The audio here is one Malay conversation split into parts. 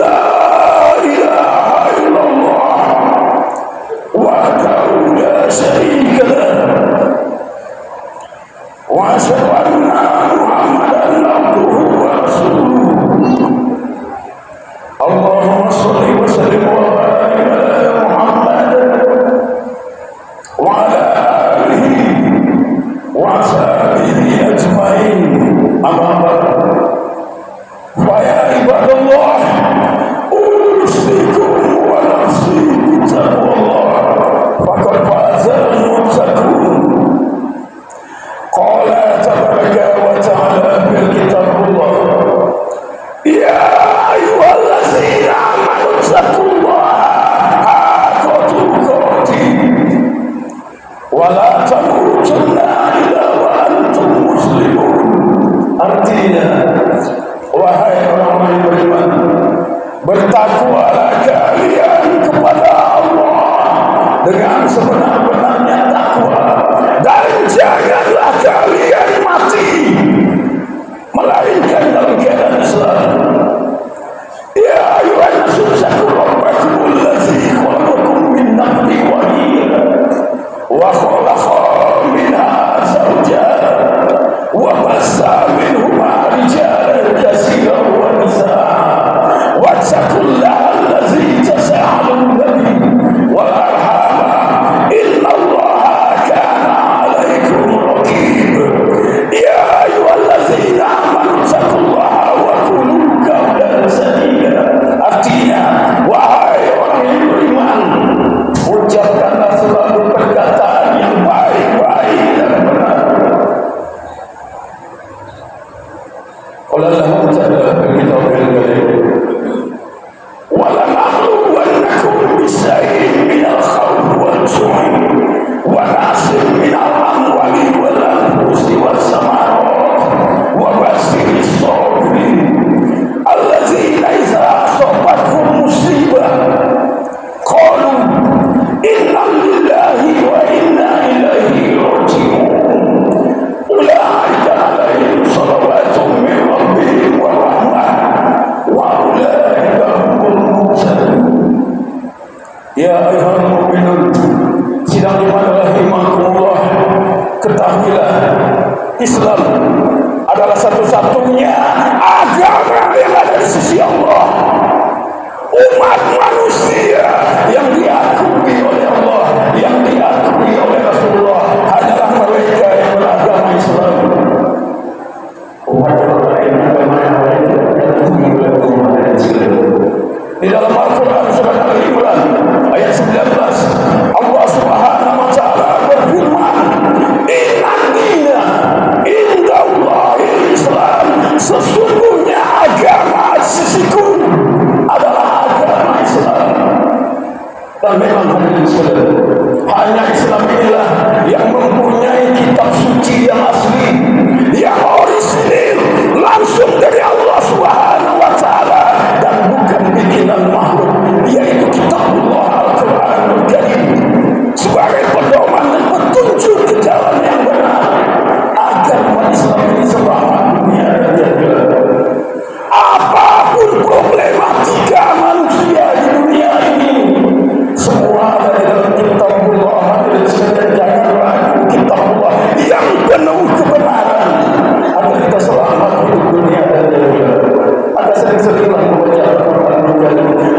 la ilaha illallah wahdahu la syarika lah wa asyhadu anna Muhammadan abduhu wa rasuluh. Allahumma shalli wa sallim wa barik ala Muhammad wa ala alihi wa sahbihi ajmain. Amma ba'd. Fa ya ibadallah, usikum wa nafsi bittaqwallah faqad faza al-muttaqun. Qala tabaraka wa ta'ala fil kitabullah, ya ayyuhallazina amanu taqullaha haqqa tuqatih wa la tamutunna illa wa antum muslimun. Artinya, wahai orang yang beriman, bertakwalah kalian kepada Allah dengan sebenar-benarnya takwa, dan janganlah kalian mati melainkan dalam keadaan Islam. Ya ayuhan nasu taqu rabbakum allazi khalaqakum min nafsin wahidah wa khalaqa minha zawjaha wa bassa minhuma rijalan katsiran wa nisaa wattaqullaha allazi tasaaluna bihi wal arham innallaha kana 'alaikum raqib. Ya ayyuhallazina amanu taqullaha wa qulu qawlan sadida. Artinya, wahai orang yang beriman, ucapkanlah selalu perkataan yang baik-baik dan benar. Qala lahu ta'ala fil kitabil karim, wa lanabluwannakum bisyai'in minal khawfi wal ju'i wa naqsin minal amwali wal anfusi was samarat wa basyiris sabirin allazina idza asabathum musibah qalu inna lillahi wa inna ilaihi raji'un. Ulaika alaihim salawatun min rabbihim wa rahmah wa ulaika humul muhtadun. Ya ayyuhal mu'minun, sidang iman rahimakumullah, ketahuilah Islam adalah satu-satunya agama yang ada di sisi Allah. Umat manusia yang diakui oleh Allah, yang diakui oleh Rasulullah hanyalah mereka yang beragama Islam. Umat yang lain agama yang lain tidak diakui oleh umat yang Islam. Di dalam Al-Quran surat Al-Imran ayat 19, Allah Subhanahu wa ta'ala berfirman, inna dina indallahil Islam, sesungguhnya agama di sisiku adalah agama Islam. Dan memang hadirin sekalian, hanya Islam inilah yang mempunyai kitab suci yang asli, yang orisinil, langsung dari Allah Subhanahu wa ta'ala, dan bukan bikinan makhluk, yaitu kitabullah Al-Quranul Karim, sebagai pedoman dan petunjuk ke jalan yang benar agar umat Islam ini selamat dunia dan akhirat. Apapun problematika manusia di dunia ini, semua ada di dalam kitabullah. Hadirin sekalian, jangan ragu kitabullah yang penuh kebenaran agar kita selamat di dunia dan akhirat. Ada sering-seringlah membaca Al-Quran,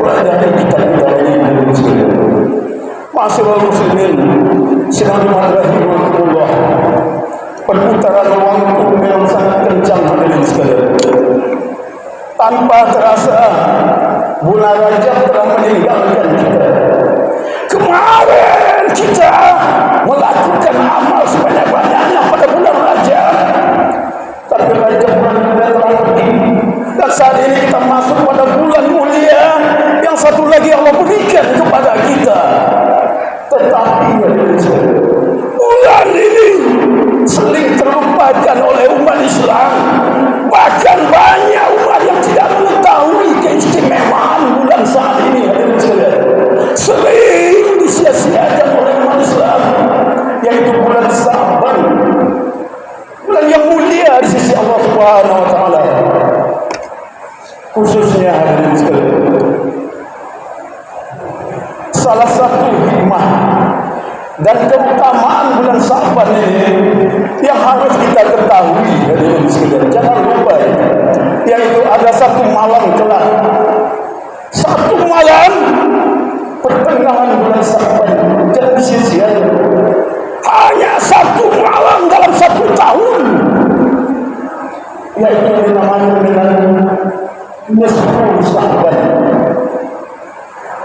pelajari kitab-kitab ini. Hadirin sekalian, masyaallah muslimin, sidang iman rahimakumullah, perputaran waktu memang sangat kencang. Hadirin sekalian, tanpa terasa bulan Rajab telah meninggalkan kita. Kemarin kita melakukan amal sebanyak-banyaknya pada bulan Rajab, tapi Rajab bulan mulia telah pergi, dan saat ini kita masuk pada bulan mulia yang satu lagi Allah berikan kepada kita. Tetapi bulan ini sering terlupakan oleh umat Islam. Bahkan banyak umat yang tidak mengetahui keistimewaan bulan saat ini. Sering disia-siakan oleh umat Islam, yaitu bulan Sa'ban, bulan yang mulia di sisi Allah Subhanahu wa ta'ala. Khususnya hadirin sekalian, Dan keutamaan bulan Sa'ban ini yang harus kita ketahui, hadirin sekalian, jangan lupa, yaitu ada satu malam kelak, satu malam pertengahan bulan Sa'ban, jangan sia-sia. Hanya satu malam dalam satu tahun, yaitu yang dinamakan dengan nisfu Sa'ban.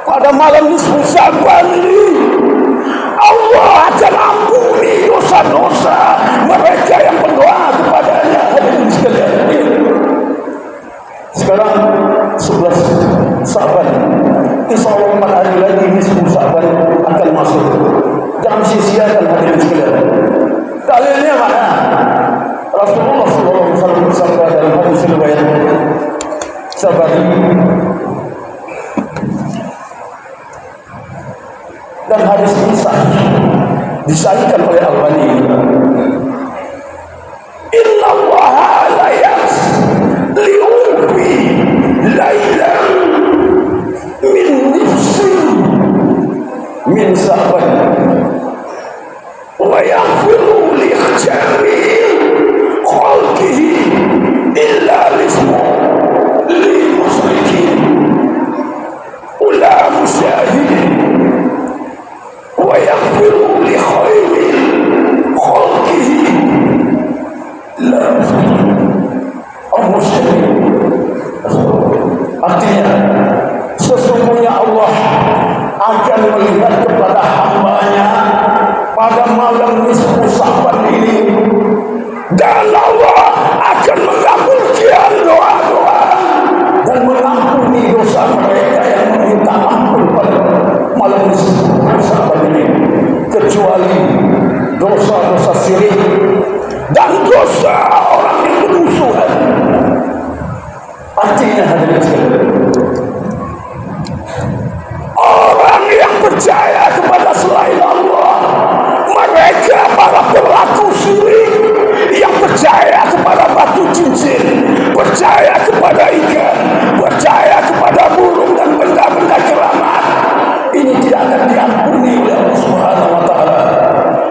Pada malam nisfu Sa'ban ini Allah akan ampuni dosa-dosa mereka yang berdoa kepadanya, hadirin sekalian. Sekarang 11 Sa'ban, insya Allah 4 hari lagi nisfu Sa'ban akan masuk. Jangan sia-siakan, hadirin sekalian. Dalilnya mana? Rasulullah SAW bersabda dalam hadis riwayat Sabari, dan hadis ini sahih, disahihkan oleh Al-Albani. Inna Allaha la yasli'ubi laylan min nifsi min Sa'ban wa yaghfiru li jami'i khalqihi illa lismu li musyrikin ula musyahidin wa yaghfiru li khairi khalqihi la musyrikin. Artinya sesungguhnya Allah akan melihat kepada hambanya pada malam nisfu Sa'ban ini, dan Allah akan mengabulkan doa-doa dan mengampuni dosa mereka yang meminta ampun pada malam nisfu Sa'ban ini, kecuali dosa-dosa syirik dan dosa orang yang bermusuhan. Artinya, hadirin sekalian, orang yang percaya kepada selain Allah, mereka para pelaku syirik yang percaya kepada batu cincin, percaya kepada ikan, percaya kepada burung dan benda-benda keramat, ini tidak akan diampuni oleh Allah Subhanahu wa Ta'ala.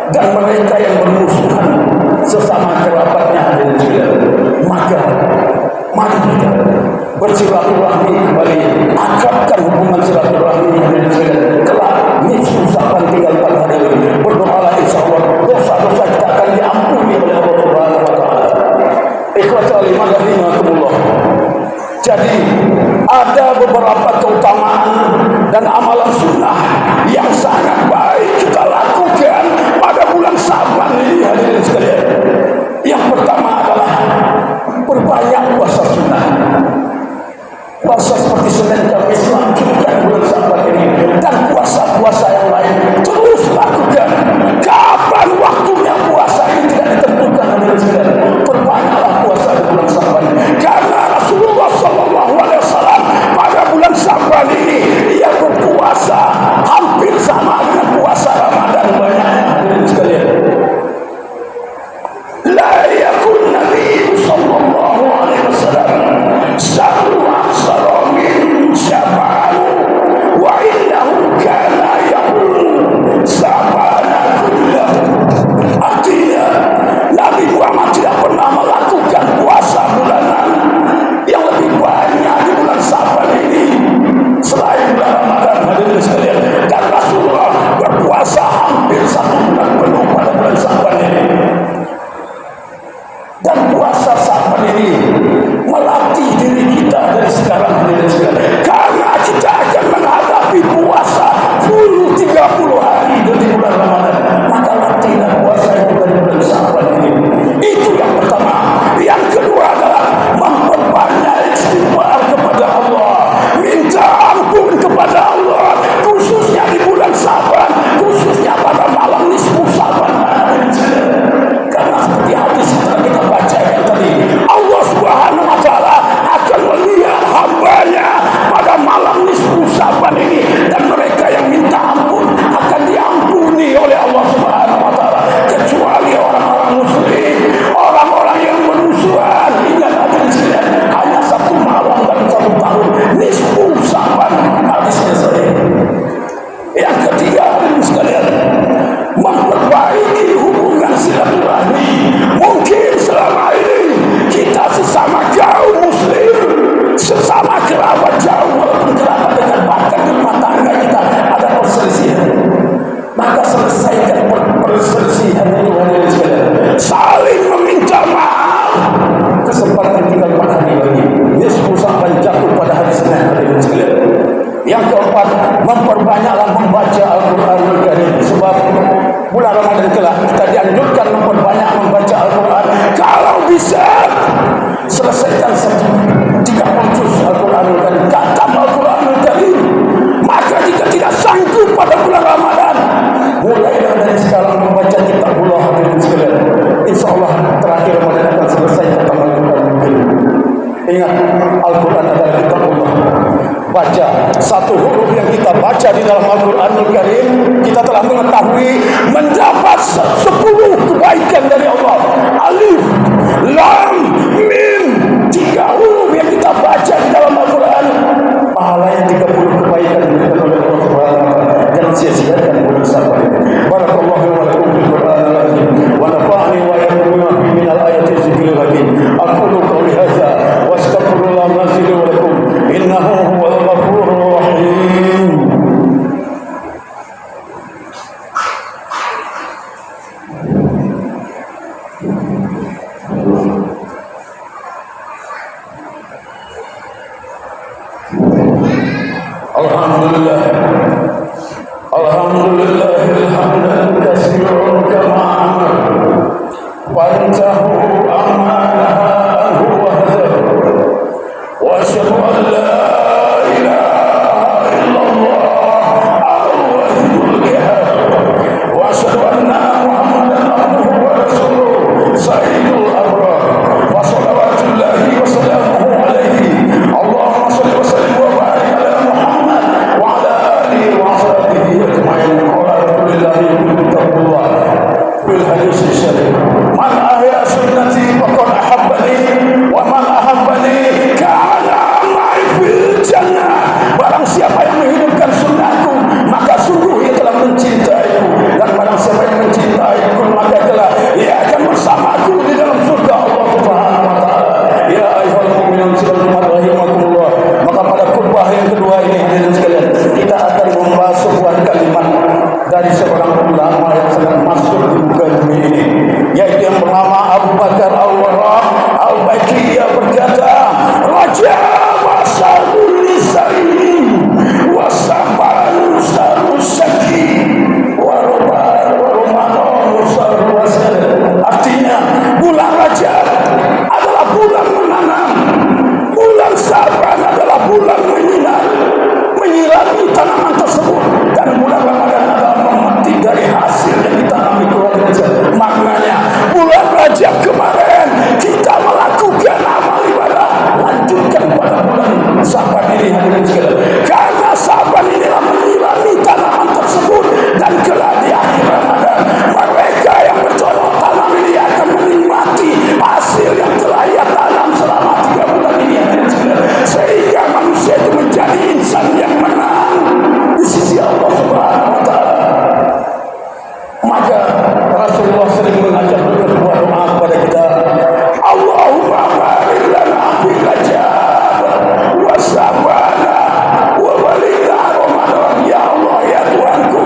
Dan mereka yang bermusuhan sesama kerabatnya, hadirin sekalian, maka mari kita bersilaturahmi kembali, akrabkan hubungan silaturahmi, hadirin sekalian. Kelak nisfu Sa'ban tinggal 4 hari lagi, berdoalah, insya Allah dosa-dosa kita akan diampuni oleh Allah Subhanahu wa Ta'ala. Ikhwatul iman rahimakumullah. Jadi ada beberapa keutamaan dan amalan sunnah yang sangat baik kita lakukan pada bulan Sa'ban ini, hadirin sekalian. Yang pertama adalah berbanyak puasa sunnah. Puasa seperti Senin, Kamis, lanjutkan bulan Sa'ban ini, dan puasa-puasa yang lain terus lakukan. Kapan waktunya puasa ini tidak ditentukan, hadirin sekalian. Perbanyaklah puasa di bulan Sa'ban, karena Rasulullah SAW pada bulan Sa'ban ini ia berpuasa hampir sama dengan puasa Ramadan banyaknya, hadirin sekalian. La yakun Nabi sallallahu alaihi wasallam sa'u aksara min Sya'ban wa innahu kana yaqul perbanyaklah membaca Al-Quranul Karim. Sebab bulan Ramadan kelak kita dianjurkan memperbanyak membaca Al-Quran. Kalau bisa selesaikan 30 juz Al-Quranul Karim, khatam Al-Quranul Karim. Maka jika tidak sanggup pada bulan Ramadan, mulailah dari sekarang membaca kitabullah hadirin sekalian. InsyaAllah terakhir Ramadan akan selesai khatam Al-Quranul Karim. Ingat, Al-Quran adalah kitabullah. Baca satu huruf yang kita baca di dalam Al-Quranul Karim, kita telah mengetahui mendapat 10 kebaikan dari Allah. Alif, Lam, Mim, 3 huruf yang kita baca di dalam Al-Quran, pahalanya 30 kebaikan diberikan oleh Allah Subhanahu wa taala. Jangan sia-siakan bulan sabar. Barakallahu wa lakum fil Qur'anil azim wa nafa'ani wa iyyakum bima fihi min al-ayati dzikril hakim. Aqulu qawli hadza wa astaghfirullah li wa lakum innahu huwal ghafurur rahim. Alhamdulillah, alhamdulillah, hamdan katsiran kama amar fantahu amanahu wa hazar wa asyhadu an la ilaha illallah al-wahidul qahhar wa asyhadu anna muhammadan abduhu wa rasuluh sayyidul abrar wa salawatullahi wa salamuhu alaihi. Allahumma shalli wa sallim wa barik ala Muhammad wa ala alihi wa sahbihi ajma'in. Qala Rasulullah taqullah fil hadis syarif, man ahya sunnati faqad ahabbani wa man ahabbani kana ma'i fil jannah. Barang siapa yang menghidupkan sunnahku, maka sungguh ia telah mencintaiku, dan barang siapa yang mencintaiku, maka telah ia akan bersamaku di dalam surga Allah Subhanahu wa taala. Ya ayyuhal mu'minun rahimakumullah. Maka pada khutbah yang kedua ini hadirin sekalian, kita akan membahas sebuah kalimat dari seorang ulama yang sangat masyhur di muka bumi ini, yaitu yang bernama Abu Bakar Al-Warraq Al-Baqi. Ia berkata, Raja Masarul Nisai Wasaban Sarul Saki Waromano Sarul Wasal. Artinya, bulan Rajab adalah bulan menanam, bulan Saban adalah bulan menyirami tanaman tersebut, dan bulan Ramadan adalah memetik dari hasil yang ditanam itu. Maknanya bulan Rajab kemarin kita melakukan amal ibadah, lanjutkan pada bulan Saban ini hadirin sekalian, karena Saban inilah menyirami tanaman tersebut, dan kelak di akhir Ramadan mereka yang bercocok tanam ini akan menikmati hasil yang telah ia tanam selama 3 bulan ini hadirin sekalian, sehingga manusia itu menjadi insan yang menang di sisi Allah Subhanahu wa taala. Maka Rasulullah sering mengajar sebuah doa kepada kita, Allahumma barik lana fi Rajab wa Sabana wa balina Ramadan. Ya Allah, ya Tuhanku,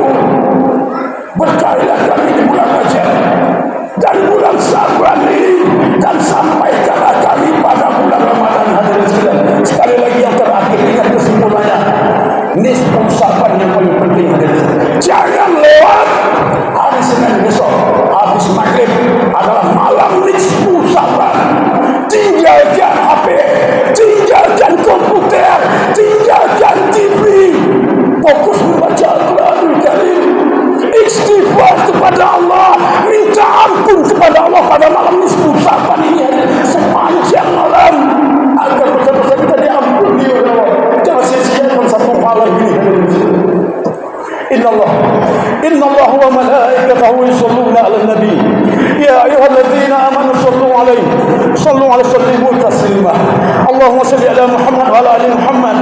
berkailah kami di bulan Rajab dan bulan Saban ini, dan sampaikanlah kami pada bulan Ramadan hadirin sekalian. Sekali lagi yang terakhir, ingat kesimpulannya, nisfu Saban yang paling penting hadirin sekalian. Jangan lewat hari Senin besok habis maghrib adalah malam nisfu Saban. Tinggalkan HP, tinggalkan komputer, tinggalkan TV, fokus membaca Al-Quranul Karim, istighfar kepada Allah, minta ampun kepada Allah pada malam nisfu Saban ini sepanjang malam, agar dosa-dosa kita diampuni oleh Allah. Jangan sia-siakan satu malam ini. Inna Allah wa malaikatahu yusholluna 'alan nabi ya ayyuhalladzina amanu shallu 'alaihi wa sallimu taslima. Allahumma shalli ala Muhammad wa ala ali Muhammad